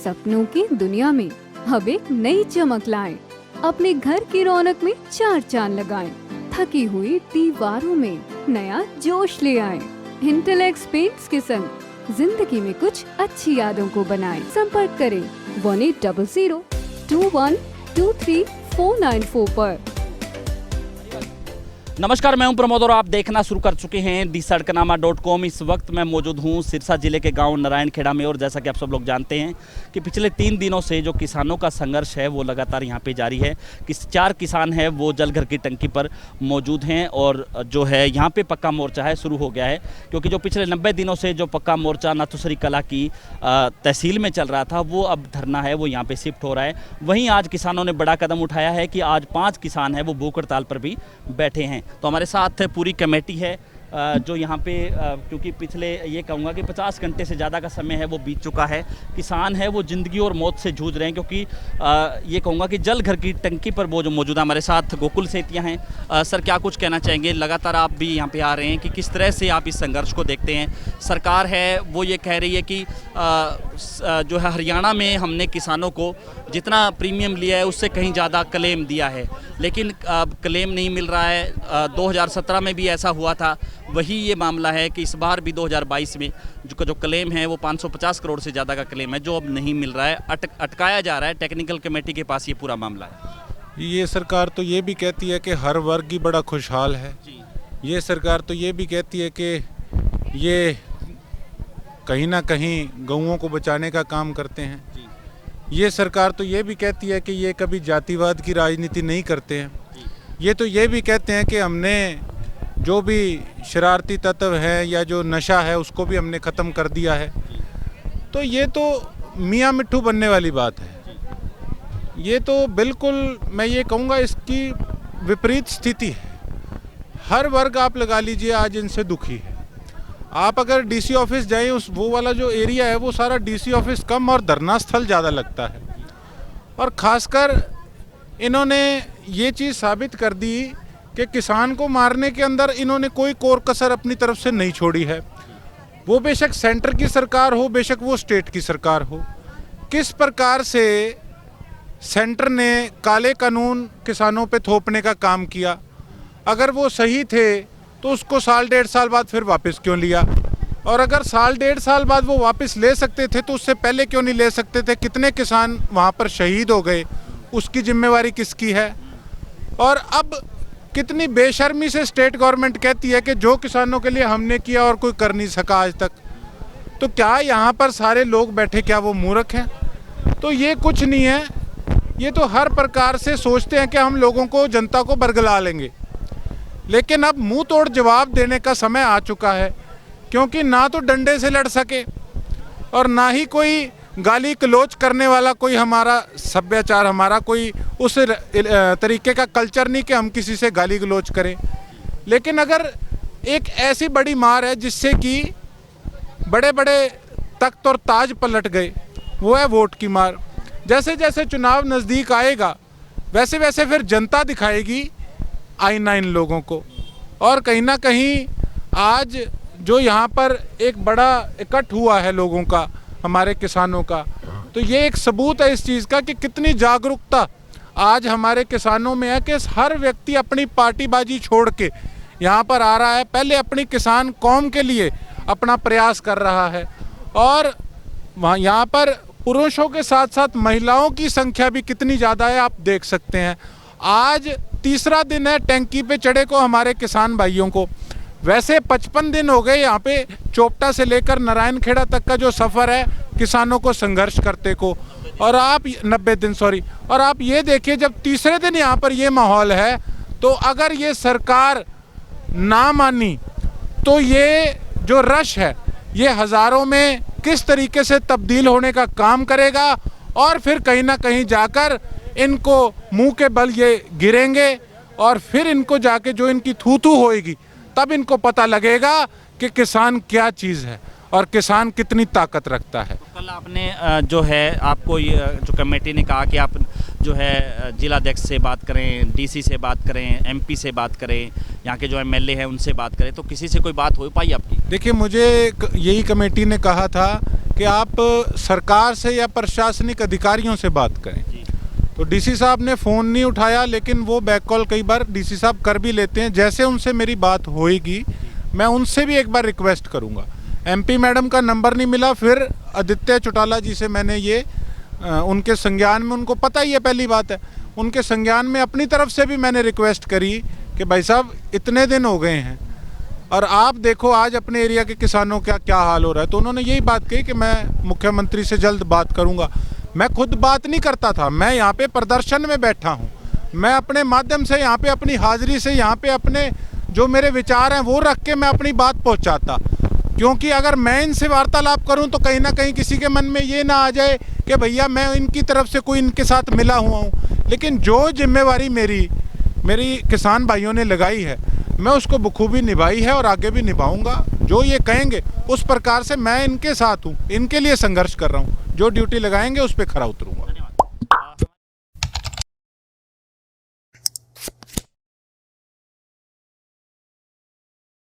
सपनों की दुनिया में अब एक नई चमक लाएं। अपने घर की रौनक में चार चांद लगाएं। थकी हुई दीवारों में नया जोश ले आएं। इंटेलेक्स पेंट्स के संग जिंदगी में कुछ अच्छी यादों को बनाएं। संपर्क करें 180021232494 पर। नमस्कार, मैं हूं प्रमोद और आप देखना शुरू कर चुके हैं दी सड़कनामा.com। इस वक्त मैं मौजूद हूं सिरसा जिले के गांव नारायणखेड़ा में और जैसा कि आप सब लोग जानते हैं कि पिछले 3 दिनों से जो किसानों का संघर्ष है वो लगातार यहां पे जारी है। 4 किसान हैं वो जल घर की टंकी पर मौजूद हैं और जो है यहां पे पक्का मोर्चा है शुरू हो गया है, क्योंकि जो पिछले 90 दिनों से जो पक्का मोर्चा नाथुसरी कला की तहसील में चल रहा था वो अब धरना है वो यहाँ पर शिफ्ट हो रहा है। वहीं आज किसानों ने बड़ा कदम उठाया है कि आज 5 किसान हैं वो भूख हड़ताल पर भी बैठे हैं। तो हमारे साथ पूरी कमेटी है जो यहाँ पे क्योंकि पिछले ये कहूँगा कि 50 घंटे से ज़्यादा का समय है वो बीत चुका है। किसान है वो ज़िंदगी और मौत से जूझ रहे हैं, क्योंकि ये कहूँगा कि जल घर की टंकी पर वो जो मौजूद है। हमारे साथ गोकुल सेतिया हैं। सर, क्या कुछ कहना चाहेंगे? लगातार आप भी यहाँ पे आ रहे हैं कि किस तरह से आप इस संघर्ष को देखते हैं? सरकार है वो ये कह रही है कि जो है हरियाणा में हमने किसानों को जितना प्रीमियम लिया है उससे कहीं ज़्यादा क्लेम दिया है, लेकिन क्लेम नहीं मिल रहा है। 2017 में भी ऐसा हुआ था। वही ये मामला है कि इस बार भी 2022 में जो क्लेम है वो 550 करोड़ से ज़्यादा का क्लेम है जो अब नहीं मिल रहा है, अटकाया जा रहा है। टेक्निकल कमेटी के पास ये पूरा मामला है। ये सरकार तो ये भी कहती है कि हर वर्ग ही बड़ा खुशहाल है। ये सरकार तो ये भी कहती है कि ये कहीं ना कहीं गऊओं को बचाने का काम करते हैं। ये सरकार तो ये भी कहती है कि ये कभी जातिवाद की राजनीति नहीं करते हैं। ये तो ये भी कहते हैं कि हमने जो भी शरारती तत्व है या जो नशा है उसको भी हमने ख़त्म कर दिया है। तो ये तो मियाँ मिट्ठू बनने वाली बात है। ये तो बिल्कुल मैं ये कहूँगा इसकी विपरीत स्थिति है। हर वर्ग आप लगा लीजिए आज इनसे दुखी है। आप अगर डीसी ऑफिस जाएं वो वाला जो एरिया है वो सारा डीसी ऑफिस कम और धरना स्थल ज़्यादा लगता है। और ख़ासकर इन्होंने ये चीज़ साबित कर दी कि किसान को मारने के अंदर इन्होंने कोई कोर कसर अपनी तरफ से नहीं छोड़ी है। वो बेशक सेंटर की सरकार हो, बेशक वो स्टेट की सरकार हो। किस प्रकार से सेंटर ने काले कानून किसानों पे थोपने का काम किया। अगर वो सही थे तो उसको 1.5 साल बाद फिर वापस क्यों लिया, और अगर 1.5 साल बाद वो वापस ले सकते थे तो उससे पहले क्यों नहीं ले सकते थे? कितने किसान वहाँ पर शहीद हो गए, उसकी जिम्मेवारी किसकी है? और अब कितनी बेशर्मी से स्टेट गवर्नमेंट कहती है कि जो किसानों के लिए हमने किया और कोई कर नहीं सका आज तक। तो क्या यहाँ पर सारे लोग बैठे क्या वो मूर्ख हैं? तो ये कुछ नहीं है। ये तो हर प्रकार से सोचते हैं कि हम लोगों को, जनता को बरगला लेंगे। लेकिन अब मुंह तोड़ जवाब देने का समय आ चुका है, क्योंकि ना तो डंडे से लड़ सके और ना ही कोई गाली गलौज करने वाला कोई हमारा सभ्याचार, हमारा कोई उस तरीके का कल्चर नहीं कि हम किसी से गाली गलौज करें। लेकिन अगर एक ऐसी बड़ी मार है जिससे कि बड़े बड़े तख्त और ताज पलट गए, वो है वोट की मार। जैसे जैसे चुनाव नज़दीक आएगा वैसे वैसे फिर जनता दिखाएगी आईना इन लोगों को। और कहीं ना कहीं आज जो यहाँ पर एक बड़ा इकट्ठ हुआ है लोगों का, हमारे किसानों का, तो ये एक सबूत है इस चीज़ का कि कितनी जागरूकता आज हमारे किसानों में है कि हर व्यक्ति अपनी पार्टीबाजी छोड़ के यहाँ पर आ रहा है। पहले अपनी किसान कौम के लिए अपना प्रयास कर रहा है। और वहाँ यहाँ पर पुरुषों के साथ साथ महिलाओं की संख्या भी कितनी ज़्यादा है आप देख सकते हैं। आज तीसरा दिन है टैंकी पे चढ़े को हमारे किसान भाइयों को। वैसे 55 दिन हो गए यहाँ पे चोपटा से लेकर नारायणखेड़ा तक का जो सफ़र है किसानों को संघर्ष करते को, और आप 90 दिन सॉरी। और आप ये देखिए जब तीसरे दिन यहाँ पर ये माहौल है, तो अगर ये सरकार ना मानी तो ये जो रश है ये हज़ारों में किस तरीके से तब्दील होने का काम करेगा। और फिर कहीं ना कहीं जाकर इनको मुंह के बल ये गिरेंगे और फिर इनको जाके जो इनकी थू-थू होएगी तब इनको पता लगेगा कि किसान क्या चीज़ है और किसान कितनी ताकत रखता है। कल आपने जो है आपको ये जो कमेटी ने कहा कि आप जो है जिलाध्यक्ष से बात करें, डीसी से बात करें, एमपी से बात करें, यहाँ के जो एमएलए हैं उनसे बात करें, तो किसी से कोई बात हो पाई आपकी? देखिए, मुझे यही कमेटी ने कहा था कि आप सरकार से या प्रशासनिक अधिकारियों से बात करें। तो डीसी साहब ने फ़ोन नहीं उठाया, लेकिन वो बैक कॉल कई बार डीसी साहब कर भी लेते हैं। जैसे उनसे मेरी बात होएगी मैं उनसे भी एक बार रिक्वेस्ट करूंगा। एमपी मैडम का नंबर नहीं मिला, फिर आदित्य चौटाला जी से मैंने ये उनके संज्ञान में, उनको पता ही है, पहली बात है, उनके संज्ञान में अपनी तरफ से भी मैंने रिक्वेस्ट करी कि भाई साहब इतने दिन हो गए हैं और आप देखो आज अपने एरिया के किसानों का क्या हाल हो रहा है। तो उन्होंने यही बात कही कि मैं मुख्यमंत्री से जल्द बात करूंगा। मैं खुद बात नहीं करता था, मैं यहाँ पे प्रदर्शन में बैठा हूँ, मैं अपने माध्यम से यहाँ पे अपनी हाजिरी से यहाँ पे अपने जो मेरे विचार हैं वो रख के मैं अपनी बात पहुँचाता। क्योंकि अगर मैं इनसे वार्तालाप करूं तो कहीं ना कहीं किसी के मन में ये ना आ जाए कि भैया मैं इनकी तरफ से कोई इनके साथ मिला हुआ हूं। लेकिन जो जिम्मेवारी मेरी किसान भाइयों ने लगाई है मैं उसको बखूबी निभाई है और आगे भी निभाऊंगा। जो ये कहेंगे उस प्रकार से मैं इनके साथ हूं, इनके लिए संघर्ष कर रहा हूं। जो ड्यूटी लगाएंगे उस पर खरा उतरूंगा।